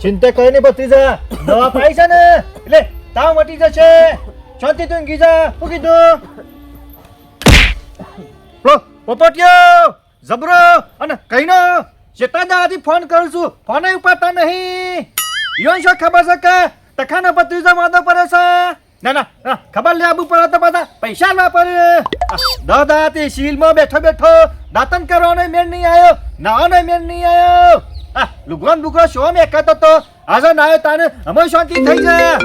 ચિંતા કઈ નહીં ભત્રીજા, દવા પાઈ છે ને એટલે તાવ મટી જશે. શાંતિ તું ગીજા શું કીધું? પોપટિયો જબરો અને કઈનો શેતાદાથી ફોન કરું છું, ફોન ઉપાડતા નહીં. યોન શું ખબર છે કે તખાનો ભત્રીજો માદો પડે છે? ના ના ખબર લે આબુ પડે તો બધા પૈસા ના પડે. દાદાથી શીલમાં બેઠો બેઠો દાંતન કરવાનો મેળ નહીં આવ્યો, નાવાનો મેળ નહીં આવ્યો. લુગડો લુગડો શો મેં કહેતો તો આજે ના આવ્યો તાને અમે શાંતિ થઈ જાય.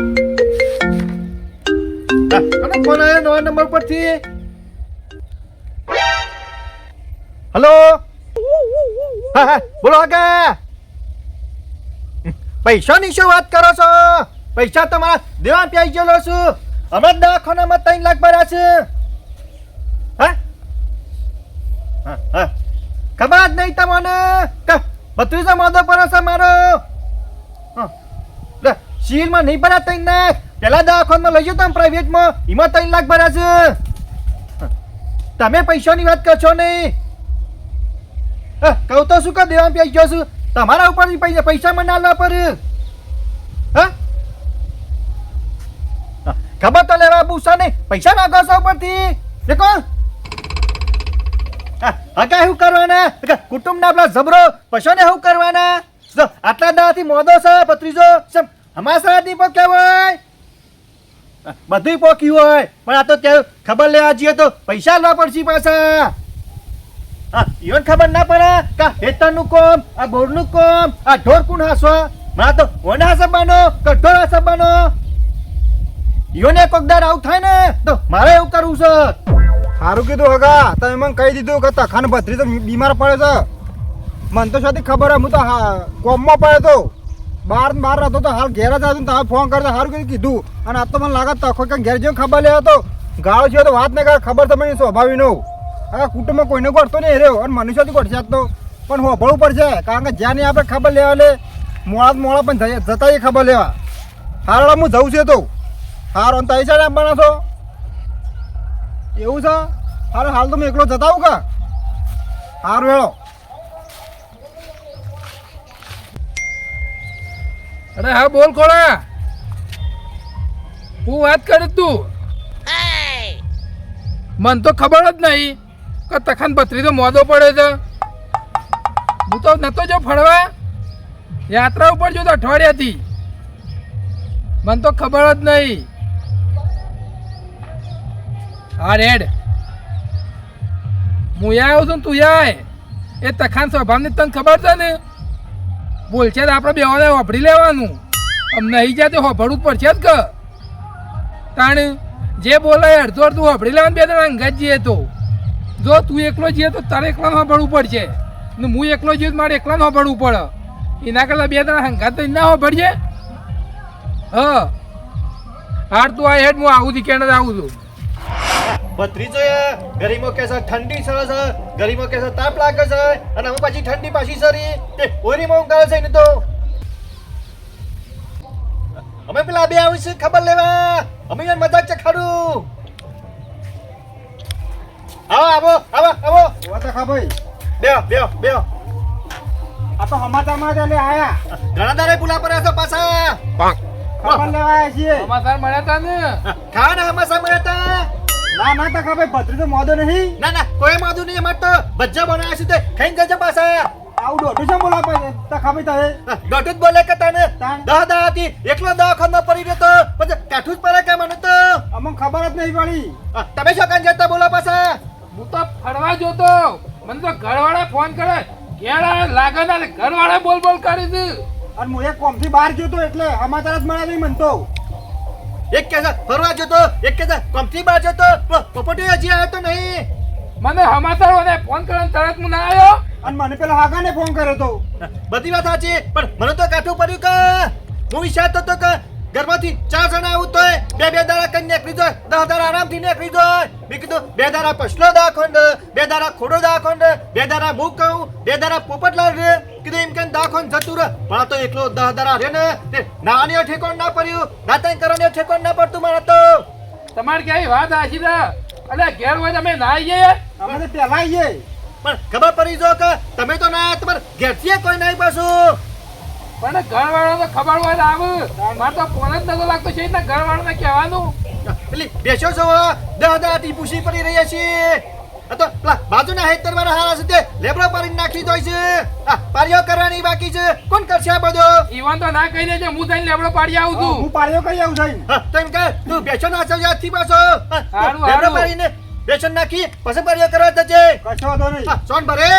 કોનો ફોન આવ્યો નવા નંબર પરથી? હેલો, હા હા બોલો આગા. પૈસાની શું વાત કરો છો? પૈસા તમારા દેવા પ્યાઈ ગયેલો છું. હમણાં દવાખાનામાં 3 લાખ ભર્યા છે. હા હા ખબર જ નહીં તમને કે ભત્રીજો માદો પડે છે મારો. શીલમાં નહીં ભર્યા 3 લાખ. પેલા દવાખાનામાં લઈ ગયો તમે પ્રાઇવેટમાં, એમાં 3 લાખ ભર્યા છે. તમે પૈસાની વાત કરશો નહીં. કહું તો શું કે દેવા પ્યાઈ ગયો છું, તમારા ઉપર પૈસા મને ના પડે. હા ખબર તો લેવા પૂછો નહીં, પૈસા માંગો છો ઉપરથી. દેખો હકા શું કરવાના? કુટુંબના આપણા જબરો પશુને શું કરવાના? આટલા દાથી મોદો છે ભત્રીજો, હમાસા નહીં પોક્યા હોય, બધું પોક્યું હોય, પણ આ તો ત્યાં ખબર લેવા જઈએ તો પૈસા લેવા પડશે પાછા. ઈવન ખબર ના પડે કે હેતરનું કોમ, આ બોરનું કોમ, આ ઢોર કુણ હાસવા? મને તો ઓના હાસબાનો કે ઢોર હાસબાનો? ઈવન એક વખત આવું થાય ને તો મારે એવું કરવું છે. સારું કીધું હગા, તમે મને કહી દીધું કે તખાનો ભત્રીજો બીમાર પડે છે. મને તો સાથી ખબર હે, હું તો કોમમાં પડ્યો તો, બહાર રહેતો તો, હાલ ઘેર જ આવ્યો. તમે ફોન કરતા સારું કીધું. અને આ તો મને લાગે તખો કે ઘેર જેવું ખબર લેવા તો ગાળો છે તો વાત નહીં કરે, ખબર તો મને સ્વભાવી નો. હવે કુટુંબમાં કોઈને ગોઠતો નહીં રહ્યો, અને મનુષ્યથી ગોઠશે તો પણ હોભળવું પડશે. કારણ કે જ્યાં નહીં આપણે ખબર લેવા લે મોડા પણ જતા એ ખબર લેવા. હારો હું જઉં છે તો હારો તઈ છે આપવાના છો એવું છે? હારો હાલ તો હું એકલો જતા આવું કા? હારું હેળો. અરે હા બોલ કોળા, હું વાત કરી તું. મન તો ખબર જ નહીં કે તખાન ભત્રીજો મોદો પડે છે. હું તો નતો જો ફરવા યાત્રા ઉપર જો તો અઠવાડિયાથી, મન તો ખબર જ નહીં. હા રેડ હું આવ્યો છું તું આય. એ તખાન સ્વભાવની તને ખબર છે ને, બોલશે તો આપણે બેવાને વાપરી લેવાનું. આમ નહીં જાય તો વાપરવું જ પડશે જ કે. તાણ જે બોલાય અડધું અડધું વાપરી લેવાનું. બે જણા અંગાત જઈએ તો જો તું એકલો જઈએ તો તારે એકલાને વાપરવું પડશે, ને હું એકલો જઈએ તો મારે એકલાને વાપરવું પડે. એના કરતાં બે જણા અંગાત તો ના વાપરજે. હા હાર તું આ હેડ, હું આવું થી કેને આવું છું. ભત્રીજો ગરીમો કે છે ઠંડી સરસ છે, ગરીમો કે છે તાપ લાગે છે, અને હું પાછી ઠંડી પાછી સરી તે ઓરીમાં ઊંઘાડે છે ને. તો અમે પેલા બે આવી છે ખબર લેવા, અમે મજાક ચખાડું. આવો આવો આવો આવો તખા ભાઈ બેહો બેહો બેહો. આ તો સમાચારમાં જ લે આયા. ઘણા દારે પુલા પર આસો પાછા ખબર લેવા આવ્યા છીએ. સમાચાર મળ્યા હતા ને? ખાના હમાસા મળ્યા હતા. ના ના તખા ભાઈ ભત્રીજો મોદો નહીં. ના ના કોઈ માદું નહીં, અમાર તો ભજ્જા બનાવ્યા છે તે ખાઈને જજો પાછા. આવું દોઢું છે બોલા તખા ભાઈ તમે દોઢું જ બોલે કે તને તાણ. દહ હતી એકલો દવાખાનો પડી રહ્યો તો પછી કાઠું જ પડે કે મને તો. અમને ખબર જ નહીં પડી. તમે શું કાન જતા બોલો પાછા? હું તો ફરવા જોતો, મને તો ઘરવાળા ફોન કરે ઘેર લાગે ના, ઘરવાળા બોલ બોલ કરી છે. અને હું એક કોમથી બહાર ગયો તો એટલે સમાચાર જ મળ્યા નહીં મન તો. એક કે ફરવા જતો, એક કે કંપની બાર જતો, પોપટી હજી આવ્યો તો નહીં. મને સમાચારોને ફોન કરીને તરત હું ના આવ્યો. અને મને પેલા હાગાને ફોન કર્યો તો. બધી વાત સાચી, પણ મને તો કાઠું પડ્યું કે હું વિચારતો હતો કે ઘરમાંથી 4 જણા આવું તો બે દાડા કઈ નીકળી જાય, 10 દાડા આરામથી નીકળી જાય. મેં કીધું 2 દાડા પછલો દાખોંડ, 2 દાડા ખોડો દાખોંડ, 2 દાડા હું કહું, 2 દાડા પોપટલાલ રે. કીધું એમ કે દાખોંડ જતું રહે, પણ તો એકલો 10 દાડા રે ને તે નાની ઠેકોણ ના પડ્યું, દાંતણ કરવાની ઠેકોણ ના પડતું મારે તો. તમારે ક્યાંય વાત આશી દા. અલે ઘેર હોય તમે ના આવીએ. અમે તો પેલા આવીએ. પણ ખબર પડી જો કે તમે તો ના તમારે ઘેરથી કોઈ નહીં પાછું પણ ઘરવાળો તો ખબર હોય ને આવે મારે તો ફોન જ નતો લાગતો છે એટલે ઘરવાળાને કહેવાનું પેલી બેસો છો દાદાથી પૂછી પડી રહ્યા છીએ આ તો પેલા બાજુના હેતર વાળા હારા છે તે લેબડો પાડીને નાખી દોય છે આ પારીઓ કરવાની બાકી છે કોણ કરશે આ બધો ઈવન તો ના કહી દેજે હું તને લેબડો પાડી આવું છું હું પાડ્યો કઈ આવું સાહેબ હા તો એમ કે તું બેસો ના ચાલ યાદથી પાછો હારું, લેબડો હારું. પાડીને બેસો નાખી પછી પારીઓ કરવા જજે કશો વાંધો નહીં હા સોન ભરે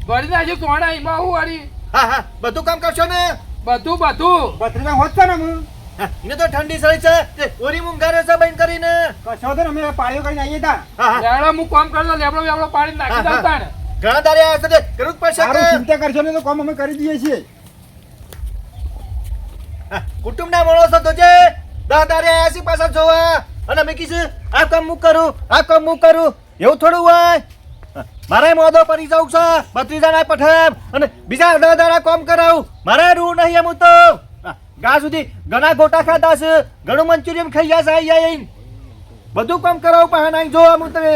ભરી નાખજો સોના એમાં હું વાળી હા હા બધું કામ કરશો ને બધું બધું ભત્રીજા હોત છે ને હું હા, એને તો ઠંડી સળી છે તે ઓરી મુંગારે છે બંધ કરીને કશો વાંધો નહીં અમે પાડ્યો કરીને આવીએ તા હા હા લેબડો હું કામ કરતો લેબડો લેબડો પાડી નાખી હા, દઉં હા. તાણ ઘણા દારે આ છે તે કરવું જ પડશે સારું કે ચિંતા કરશો ને તો કામ અમે કરી દઈએ છીએ હા, કુટુંબના માણસો તો છે દાદારે આયા છે પાછા જોવા અને મેં કીધું આ કામ હું કરું આ કામ હું કરું એવું થોડું હોય હા, મારે મોદો પડી જાઉં છે ભત્રીજાના પઠામ અને બીજા દાદાના કામ કરાવું મારે રૂ નહીં એમ તો હા, ગા સુધી ઘણા ગોટા ખાધા છે ઘણું મંચુરિયન ખાઈ ગયા છે આઈ આઈને. બધું કામ કરાવું પણ નહીં જોવા હું તમે